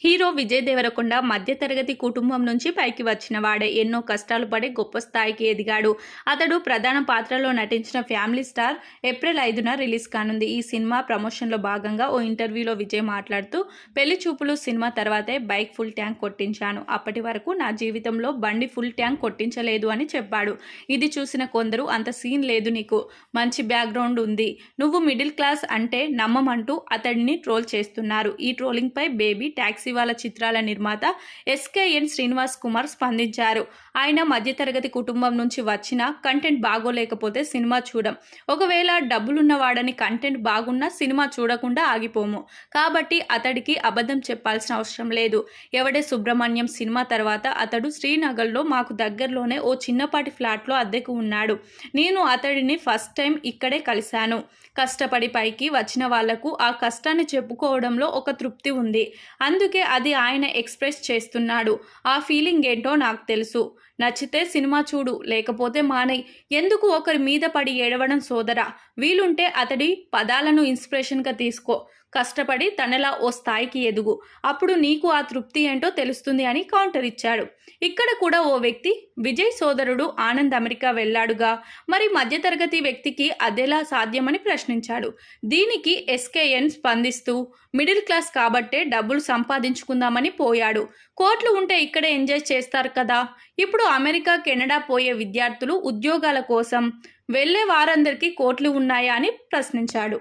Hero Vijay Devarakonda మధ్యతరగతి కుటుంబం నుంచి పైకి వచ్చిన వాడే. ఎన్నో కష్టాలు పడి గొప్ప స్థాయికి ఎదిగాడు. అతడు ప్రధాన పాత్రలో నటించిన ఫ్యామిలీ స్టార్ ఏప్రిల్ 5న రిలీజ్ కానుంది. ఈ సినిమా ప్రమోషన్లో భాగంగా ఓ ఇంటర్వ్యూలో విజయ్ మాట్లాడుతూ, పెళ్లి చూపులు సినిమా తర్వాతే బైక్ ఫుల్ ట్యాంక్ కొట్టించాను. అప్పటి వరకు నా జీవితంలో బండి ఫుల్ ట్యాంక్ కొట్టించలేదు అని చెప్పాడు. ఇది చూసిన కొందరు అంత సీన్ లేదు నీకు, మంచి బ్యాక్గ్రౌండ్ ఉంది, నువ్వు మిడిల్ క్లాస్ అంటే నమ్మమంటూ అతడిని ట్రోల్ చేస్తున్నారు. ఈ ట్రోలింగ్ పై బేబీ టాక్సీ వాళ్ళ చిత్రాల నిర్మాత ఎస్కేఎన్ శ్రీనివాస్ కుమార్ స్పందించారు. ఆయన మధ్యతరగతి కుటుంబం నుంచి వచ్చిన కంటెంట్ బాగోలేకపోతే సినిమా చూడం. ఒకవేళ డబ్బులున్నవాడని కంటెంట్ బాగున్నా సినిమా చూడకుండా ఆగిపోము. కాబట్టి అతడికి అబద్ధం చెప్పాల్సిన అవసరం లేదు. ఎవడే సుబ్రహ్మణ్యం సినిమా తర్వాత అతడు శ్రీనగర్లో మాకు దగ్గరలోనే ఓ చిన్నపాటి ఫ్లాట్లో అద్దెకు ఉన్నాడు. నేను అతడిని ఫస్ట్ టైం ఇక్కడే కలిశాను. కష్టపడి పైకి వచ్చిన వాళ్లకు ఆ కష్టాన్ని చెప్పుకోవడంలో ఒక తృప్తి ఉంది. అందుకే అది ఆయన ఎక్స్ప్రెస్ చేస్తున్నాడు. ఆ ఫీలింగ్ ఏంటో నాకు తెలుసు. నచ్చితే సినిమా చూడు, లేకపోతే మానేయ్. ఎందుకు ఒకరి మీద పడి ఏడవడం సోదరా? వీలుంటే అతడి పదాలను ఇన్స్పిరేషన్గా తీసుకో. కష్టపడి తనలా ఓ స్థాయికి ఎదుగు. అప్పుడు నీకు ఆ తృప్తి ఏంటో తెలుస్తుంది అని కౌంటర్ ఇచ్చాడు. ఇక్కడ కూడా ఓ వ్యక్తి, విజయ్ సోదరుడు ఆనంద్ అమెరికా వెళ్ళాడుగా, మరి మధ్యతరగతి వ్యక్తికి అదెలా సాధ్యమని ప్రశ్నించాడు. దీనికి ఎస్కేఎన్ స్పందిస్తూ, మిడిల్ క్లాస్ కాబట్టే డబ్బులు సంపాదించుకుందామని పోయాడు. కోట్లు ఉంటే ఇక్కడే ఎంజాయ్ చేస్తారు కదా. ఇప్పుడు అమెరికా, కెనడా పోయే విద్యార్థులు, ఉద్యోగాల కోసం వెళ్లే వారందరికీ కోట్లు ఉన్నాయా అని ప్రశ్నించాడు.